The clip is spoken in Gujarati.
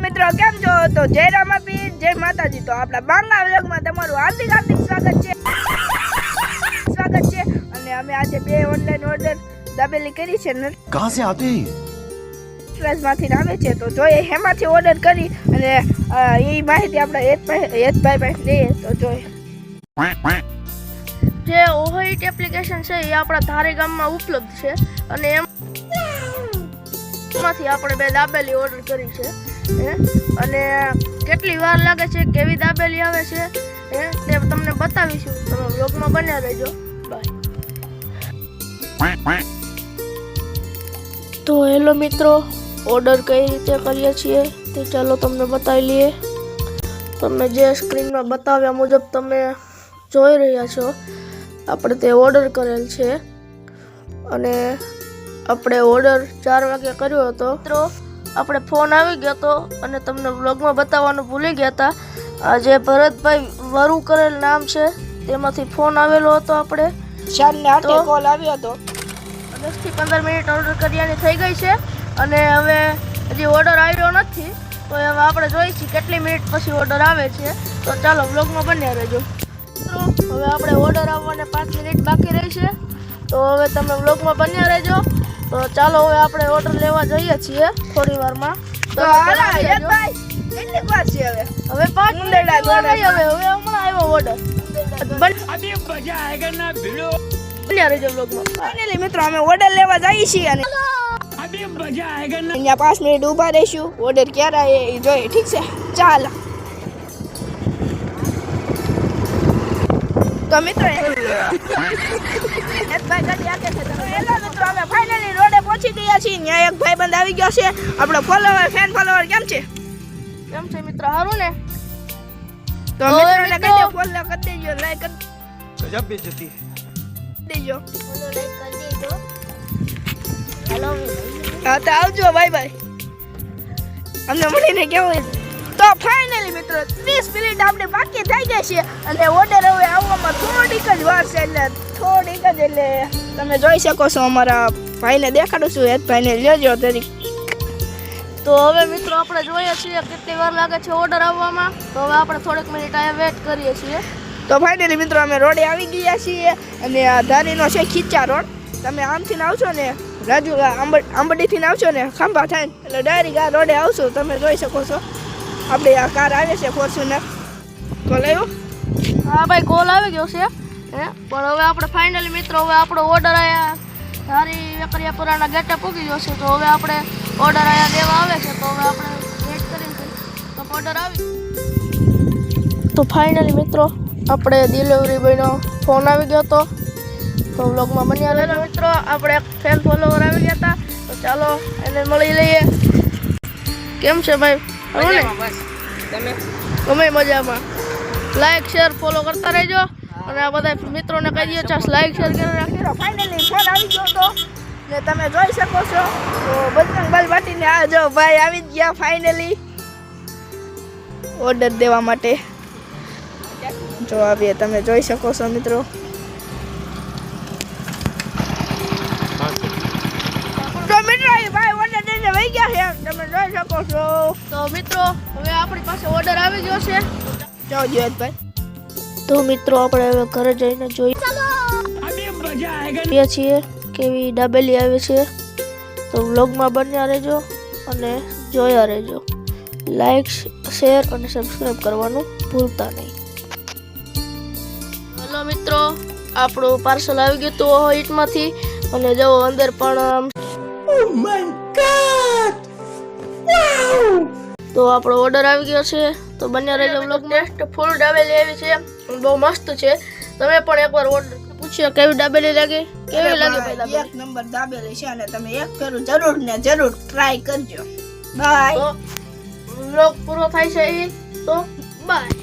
મિત્રો કેમ છો? તો જય રામાપીર, જય માતાજી। તો આપણા બાંગા વ્લોગમાં તમારું હાર્દિક સ્વાગત છે અને અમે આજે બે ઓનલાઈન ઓર્ડર દાબેલી કરી છે ને कहां से आते हैं માંથી આવે છે તો જોઈએ હેમાંથી ઓર્ડર કરી અને એ માહિતી આપણે હેતભાઈ પાસે લઈએ તો જોઈએ। જે ઓહોઈટ એપ્લિકેશન છે એ આપણા ધારી ગામમાં ઉપલબ્ધ છે અને એમાંથી આપણે બે દાબેલી ઓર્ડર કરી છે અને કેટલી વાર લાગે છે, કેવી દાબેલી આવે છે તે તમને બતાવીશું। તમે વ્લોગમાં બન્યા રહેજો। બાય। તો હેલો મિત્રો, ઓર્ડર કઈ રીતે કરીએ છીએ તે ચાલો તમને બતાવી લઈએ। તમે જે સ્ક્રીનમાં બતાવ્યા મુજબ તમે જોઈ રહ્યા છો, આપણે તે ઓર્ડર કરેલ છે અને આપણે ઓર્ડર 4 વાગે કર્યો હતો। મિત્રો આપણે ફોન આવી ગયો હતો અને તમને વ્લોગમાં બતાવવાનું ભૂલી ગયા હતા। આ જે ભરતભાઈ વરુ કરેલ નામ છે તેમાંથી ફોન આવેલો હતો। આપણે 4:08 કોલ આવ્યો હતો। 10 થી 15 મિનિટ ઓર્ડર કર્યાની થઈ ગઈ છે અને હવે હજી ઓર્ડર આવ્યો નથી, તો હવે આપણે જોઈશું કેટલી મિનિટ પછી ઓર્ડર આવે છે। તો ચાલો વ્લોગમાં બન્યા રહેજો। મિત્રો હવે આપણે ઓર્ડર આવવાને 5 મિનિટ બાકી રહી છે, તો હવે તમે વ્લોગમાં બન્યા રહેજો। તો ચાલો હવે આપણે ઓર્ડર લેવા જઈએ છીએ થોડી વારમાં। તો હાલા હેતભાઈ કેટલી વાર છે? હવે 5 મિનિટ હવે હમણાં આવ્યો ઓર્ડર। અભી મજા આયેગા ના ભીડો બન્યા રહેજો વ્લોગમાં। ફાઇનલી મિત્રો અમે ઓર્ડર લેવા જઈએ છીએ અને અભી મજા આયેગા ના અહીંયા 5 મિનિટ ઊભા રહીશું, ઓર્ડર ક્યારે આવે એ જોઈએ। ઠીક છે, ચાલો। તો મિત્રો હેતભાઈ ગાડી આકે છે। તો હેલો મિત્રો, અમે ફાઇનલી રોડે પહોંચી ગયા છીએ। ત્યાં એક ભાઈબંધ આવી ગયો છે, આપણો ફોલોવર ફેન ફોલોવર। કેમ છે મિત્રો? સારું ને? તો મિત્રોને કહી દો ફોલો કરી દેજો, લાઈક કરી गजब बेइज्जती દેજો, ફોલો લાઈક કરી દેજો। હેલો હા તો આવજો, બાય બાય। અમને મળીને કેવું? તો ફાઇનલી મિત્રો 30 મિનિટ આપણે બાકી થઈ ગઈ છે અને ઓર્ડર હવે આવવામાં થોડીક જ વાર છે, એટલે તમે જોઈ શકો છો। અમારા ભાઈને દેખાડું છું, હેતભાઈને લેજો તરીકે। તો હવે મિત્રો આપણે જોઈએ છીએ કેટલી વાર લાગે છે ઓર્ડર આવવામાં, તો હવે આપણે થોડીક મિનિટ અહીંયા વેઇટ કરીએ છીએ। તો ફાઇનલી મિત્રો અમે રોડે આવી ગયા છીએ અને આ ધારીનો છે ખીચા રોડ। તમે આમથી આવશો ને રાજુ આંબડીથી આવશો ને ખાંભા થાય એટલે ડાયરેક્ટ આ રોડે આવશો। તમે જોઈ શકો છો આપણે આ કાર આવે છે ફોર્ચ્યુનર। કોલ આવ્યો? હા ભાઈ, કોલ આવી ગયો છે પણ હવે આપણે ફાઇનલી મિત્રો હવે આપણો ઓર્ડર આયા ધારી વેકરિયાપુરાના ગેટે પૂગી ગયો છે। તો હવે આપણે ઓર્ડર આયા દેવા આવે છે, તો હવે આપણે વેઇટ કરીએ તો ઓર્ડર આવી। તો ફાઇનલી મિત્રો આપણે ડિલિવરી બોયનો ફોન આવી ગયો હતો, તો વ્લોગમાં બન્યા રહેજો મિત્રો। આપણે ફેન ફોલોવર આવી ગયા હતા, તો ચાલો એને મળી લઈએ। કેમ છે ભાઈ? બસ તમે? અમે મજામાં। લાઈક શેર ફોલો કરતા રહેજો અને આ બધા મિત્રોને કહી દો ચાસ લાઈક શેર કરી રાખજો। ફાઇનલી ફોન આવી ગયો તો ને તમે જોઈ શકો છો, તો બજરંગ બાલ બાટીને આ જો ભાઈ આવી જ ગયા ફાઇનલી ઓર્ડર દેવા માટે। જો આવીએ, તમે જોઈ શકો છો મિત્રો। તો મિત્રો ભાઈ ઓર્ડર દઈને વહી ગયા છે, તમે જોઈ શકો છો। તો મિત્રો હવે આપણી પાસે ઓર્ડર આવી ગયો છે, જાઓ જીવતભાઈ। તો મિત્રો આપણે હવે ઘરે જઈને જોઈએ છીએ કેવી દાબેલી આવે છે। તો વ્લોગમાં બન્યા રહેજો અને જોયા રહેજો। લાઈક શેર અને સબસ્ક્રાઇબ કરવાનું ભૂલતા નહીં। હેલો મિત્રો, આપણું પાર્સલ આવી ગયું હતું ઈટમાંથી અને જો અંદર પણ તો આપણો ઓર્ડર આવી ગયો છે, તો બન્યા રહેજો વ્લોગમાં। ફૂલ દાબેલી આવી છે, બહુ મસ્ત છે। તમે પણ એકવાર ઓર્ડર પૂછ્યો કેવી દાબેલી લાગી? કેવી લાગી ભાઈ દાબેલી? એક નંબર દાબેલી છે અને તમે એક ફેરું જરૂર ને જરૂર ટ્રાય કરજો। બાય। વ્લોગ પૂરો થાય છે, તો બાય।